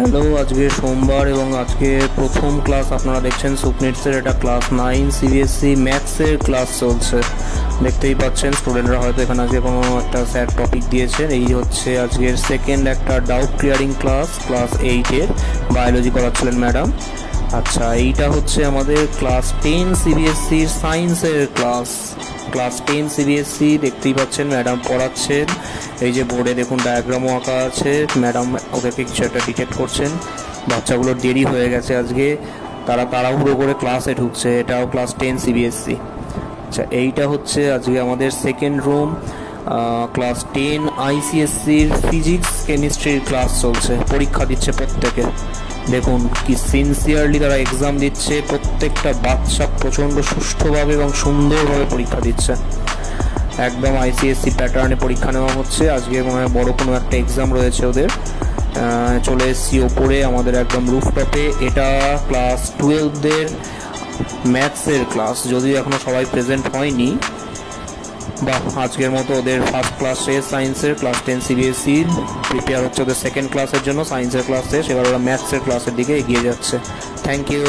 Hello, আজকে সোমবার এবং আজকে প্রথম ক্লাস আপনারা দেখছেন সুপনিটসের। এটা ক্লাস 9 সিবিএসসি ম্যাথসের ক্লাস চলছে। দেখতেই পাচ্ছেন স্টুডেন্টরা হয়তো এখানে আজকে কোনো একটা স্যার টপিক দিয়েছেন। এই হচ্ছে আজকের সেকেন্ড একটা ডাউট ক্লিয়ারিং ক্লাস 8-এর বায়োলজি করাচ্ছিলেন ম্যাডাম। আচ্ছা, এইটা হচ্ছে আমাদের ক্লাস 10 সিবিএসসির সায়েন্সের ক্লাস 10 সিবিএসসি। দেখতেই পাচ্ছেন ম্যাডাম পড়াচ্ছেন। এই যে বোর্ডে দেখুন ডায়াগ্রামও আঁকা আছে। ম্যাডাম ওদেরকে কিছু একটা ডিটেক্ট করছেন। বাচ্চাগুলোর দেরি হয়ে গেছে আজকে, তারা তাড়াহুড়ো করে ক্লাসে ঢুকছে। এটাও ক্লাস 10 সিবিএসসি। আচ্ছা, এইটা হচ্ছে আজকে আমাদের সেকেন্ড রুম। ক্লাস 10 আইসিএসসির ফিজিক্স কেমিস্ট্রির ক্লাস চলছে। পরীক্ষা দিচ্ছে প্রত্যেকে। দেখুন কি সিনসিয়ারলি তারা এক্সাম দিচ্ছে। প্রত্যেকটা বাচ্চা প্রচণ্ড সুষ্ঠুভাবে এবং সুন্দরভাবে পরীক্ষা দিচ্ছে। একদম আইসিএসসি প্যাটার্নে পরীক্ষা নেওয়া হচ্ছে। আজকে মনে হয় বড়ো কোনো একটা এক্সাম রয়েছে ওদের। চলে এসেছি ওপরে আমাদের একদম রুফটপে। এটা ক্লাস 12দের ম্যাথসের ক্লাস, যদিও এখনও সবাই প্রেজেন্ট হয়নি। বা আজকের মতো ওদের ফার্স্ট ক্লাস শেষ সায়েন্সের। ক্লাস 10 সিবিএসসি প্রিপেয়ার হচ্ছে ওদের সেকেন্ড ক্লাসের জন্য। সায়েন্সের ক্লাস শেষ, এবার ওরা ম্যাথসের ক্লাসের দিকে এগিয়ে যাচ্ছে। Thank you.